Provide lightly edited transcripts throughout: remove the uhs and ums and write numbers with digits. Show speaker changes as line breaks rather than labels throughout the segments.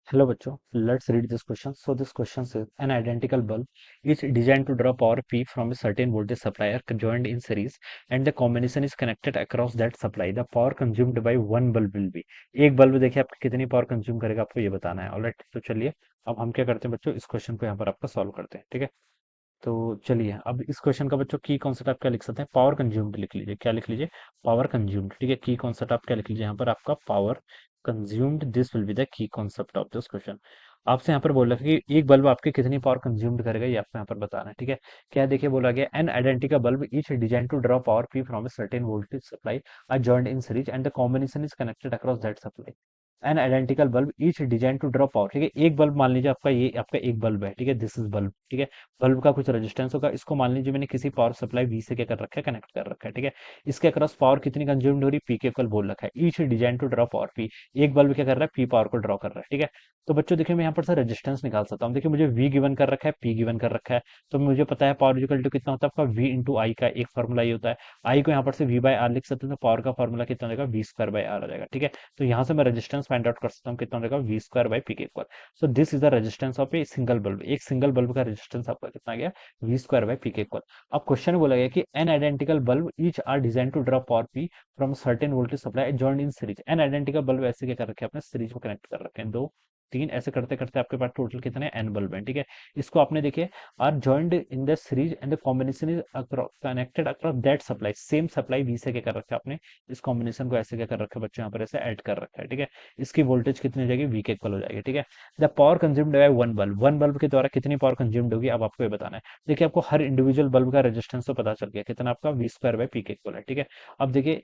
Hello बच्चों, let's read this question. So this question says an identical bulb is designed to draw power P from a certain voltage supplier joined in series and the combination is connected across that supply. The power consumed by one bulb will be एक bulb देखिए आपका कितनी power consume करेगा आपको ये बताना है। Alright, तो चलिए अब हम क्या करते हैं बच्चों, इस क्वेश्चन को यहाँ पर आपका सॉल्व करते हैं। ठीक है, तो चलिए अब इस क्वेश्चन का बच्चों की कॉन्सेप्ट आप क्या लिख सकते हैं, पावर कंज्यूम्ड लिख लीजिए। क्या लिख लीजिए? Power consumed. ठीक है, की कॉन्सेप्ट आप क्या लिख लीजिए यहाँ पर, आपका power consumed. This will be the key concept of this question. आपसे यहाँ पर बोला कि एक बल्ब आपके कितनी पावर कंज्यूम्ड करेगा ये आपको यहाँ पर बताना है। ठीक है, क्या है देखिए, बोला गया n identical bulb each design to draw power P from a certain voltage supply are joined in series and the combination is connected across that supply. N identical bulb each design to draw power. ठीक है, एक bulb मान लीजिए आपका, ये आपका एक bulb है। ठीक है, दिस इज बल्ब। ठीक है, बल्ब का कुछ रेजिस्टेंस होगा, इसको मान लीजिए मैंने किसी पावर सप्लाई वी से क्या कर रखा है, कनेक्ट कर रखा है। ठीक है, इसके अक्रॉस पावर कितनी कंज्यूम्ड हो रही है, पी के इक्वल बोल रखा है। Each design to draw power P, एक बल्ब क्या कर रहा है, पी पावर को ड्रॉ कर रहा है। ठीक है, तो बच्चों देखिए मैं यहाँ पर से रेजिस्टेंस निकाल सकता हूँ। देखिए मुझे वी गिवन कर रखा है, पी गिवन कर रखा है, तो मुझे पता है पावर इक्वल टू कितना होता है आपका, वी इंटू आई का एक फॉर्मूला ये होता है। आई को यहाँ पर से वी बाय आर लिख सकते हैं, तो पावर का फॉर्मूला कितना हो जाएगा, वी स्क्वायर बाय आर आ जाएगा। ठीक है, तो यहाँ से मैं रेजिस्टेंस फाइंड आउट कर सकता हूँ, कितना हो जाएगा, वी स्क्वायर बाय पी के equal. So this is the resistance of a single bulb. एक सिंगल बल्ब का रेजिस्टेंस आपका कितना आ गया, वी स्क्वायर बाय पी के इक्वल। अब क्वेश्चन में बोला गया कि n identical bulb each are design to draw power P from certain voltage supply joint in series. N identical bulb ऐसे क्या कर रखे हैं, आपने सीरीज में कनेक्ट कर रखे हैं, दो तीन ऐसे करते करते आपके पास टोटल कितने एन बल्ब हैं। ठीक है, इसको आपने देखिए are joined in the series and the combination is connected across that supply. Same supply V से क्या कर रखा है आपने, इस कॉम्बिनेशन को ऐसे क्या कर रखा है बच्चों, यहाँ पर ऐसे ऐड कर रखा है। ठीक है, इसकी वोल्टेज कितनी हो जाएगी, वी के इक्वल हो जाएगी। ठीक है, the power consumed by one bulb के द्वारा कितनी पावर कंज्यूम्ड होगी, अब आपको ये बताना है। देखिए आपको हर इंडिविजुअल बल्ब का रेजिस्टेंस तो पता चल गया, कितना आपका वी स्क्वायर बाय पी के इक्वल है। ठीक है, अब देखिए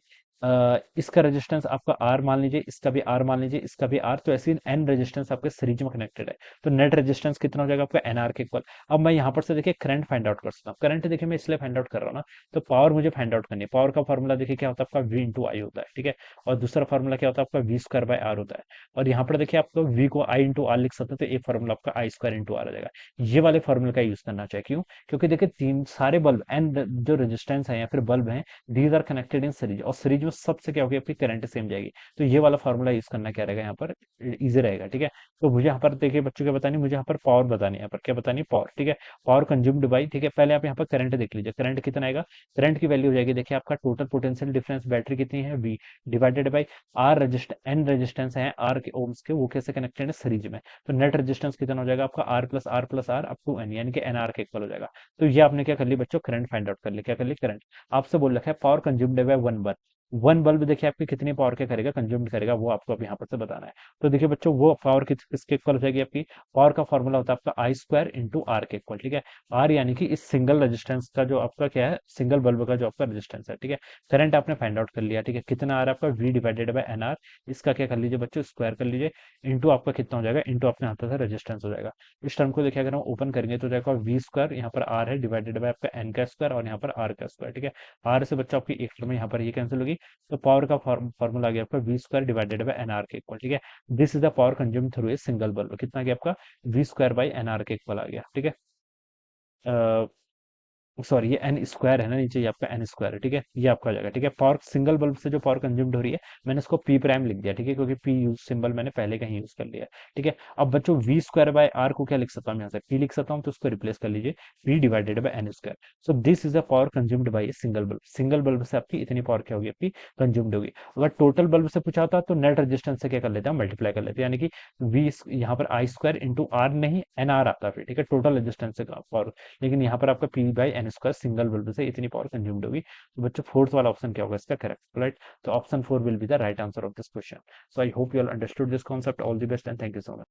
इसका रेजिस्टेंस आपका आर मान लीजिए, इसका भी आर मान लीजिए, इसका भी आर, तो ऐसे एन रेजिस्टेंस आपके सीरीज में कनेक्टेड है, तो नेट रेजिस्टेंस कितना हो जाएगा आपका, एन आर के इक्वल। अब मैं यहाँ पर से देखिए करंट फाइंड आउट कर सकता हूँ। करंट देखिए मैं इसलिए फाइंड आउट कर रहा हूँ ना, तो पावर मुझे फाइंड आउट करनी है। पावर का फॉर्मूला देखिए क्या होता है आपका, वी इंटू आई होता है। ठीक है, और दूसरा फॉर्मूला क्या होता है आपका, वी स्क्वायर बाय आर होता है। और यहाँ पर देखिए आपको वी को आई इंटू आर लिख सकते हैं, तो एक फॉर्मूला आपका आई स्क्वायर इंटू आर आ जाएगा। ये वाले फॉर्मूले का यूज करना चाहिए, क्यों? क्योंकि देखिए तीन सारे बल्ब एंड जो रेजिस्टेंस है या फिर बल्ब है, these are connected in series, और सीरीज में सबसे क्या होगी आपकी, करंट सेम जाएगी। तो ये वाला फॉर्मूला यूज करना क्या रहेगा यहाँ पर, इजी रहेगा। ठीक है, तो मुझे यहाँ पर देखिए बच्चों क्या बतानी, मुझे यहाँ पर पावर बतानी है, यहाँ पर क्या बतानी, पावर। ठीक है, पावर कंज्यूम्ड बाई, ठीक है, पहले आप यहाँ पर करंट देख लीजिए, करंट कितना आएगा। करंट की वैल्यू हो जाएगी, देखिए आपका टोटल पोटेंशियल डिफरेंस बैटरी कितनी है, V divided by R resist an resistance है आर के ओम्स के, वो कैसे कनेक्टेड है, सीरीज में। तो नेट रेजिस्टेंस कितना हो जाएगा आपका, R plus R up to n, यानी कि एन आर के इक्वल हो जाएगा। तो ये आपने क्या कर लिया बच्चों, करंट फाइंड आउट कर लिया। क्या कर लिया, करंट। आपसे बोल रखा है power consumed by one bulb देखिए आपकी कितनी पावर क्या करेगा, कंज्यूम करेगा, वो आपको अब यहाँ पर से बताना है। तो देखिए बच्चों वो पावर किसके इक्वल हो जाएगी आपकी, पावर का फॉर्मूला होता है आपका आई स्क्वायर इंटू आर के इक्वल। ठीक है, आर यानी कि इस सिंगल रेजिस्टेंस का जो आपका क्या है, सिंगल बल्ब का जो आपका रेजिस्टेंस है। ठीक है, करंट आपने फाइंड आउट कर लिया। ठीक है, कितना आ रहा है आपका, V divided by n R, इसका क्या कर लीजिए बच्चों, स्क्वायर कर लीजिए, इंटू आपका कितना हो जाएगा, इंटू अपने हाथ से रेजिस्टेंस हो जाएगा। इस टर्म को देखिए अगर हम ओपन करेंगे तो जाएगा वी स्क्वायर, यहाँ पर आर है, डिवाइडेड बाय आपका एन का स्क्वायर, और यहाँ पर आर का स्क्वायर। ठीक है, आर से बच्चों आपकी एक टर्म यहाँ पर ये कैंसिल होगी, तो पावर का फॉर्मूला आ गया आपका V square divided by n R के इक्वल। ठीक है, this is the power consume through a single bulb, कितना आ गया आपका, V square by n R के इक्वल आ गया। ठीक है, सॉरी ये एन स्क्वायर है ना, नीचे ये आपका एन स्क्वायर है। ठीक है, ये आपका आ जाएगा। ठीक है, पावर सिंगल बल्ब से जो पावर कंज्यूम्ड हो रही है, मैंने इसको पी प्राइम लिख दिया। ठीक है, क्योंकि पी यूज सिंबल मैंने पहले का ही यूज कर लिया है। ठीक है, अब बच्चों वी स्क्वायर बाय आर को क्या लिख सकता हूँ, यहाँ से पी लिख सकता हूँ, तो उसको रिप्लेस कर लीजिए, P divided by n square. So this is the power consumed by single bulb. Single bulb से आपकी इतनी पावर क्या होगी, आपकी कंज्यूम्ड होगी। अगर टोटल बल्ब से पूछा होता तो नेट रेजिस्टेंस से क्या कर लेते हैं, मल्टीप्लाई कर लेते हैं, यानी कि वी यहाँ पर आई स्क्वायर इंटू आर नहीं एन आर आता फिर। ठीक है, टोटल रेजिस्टेंस से पावर, लेकिन यहाँ पर आपका P by n square single bulb से इतनी पावर कंज्यूम्ड होगी। तो बच्चों फोर्थ वाला ऑप्शन क्या होगा इसका करेक्ट, राइट? तो option 4 will be the right answer of this question. So I hope you all understood this concept. All the best and thank you so much.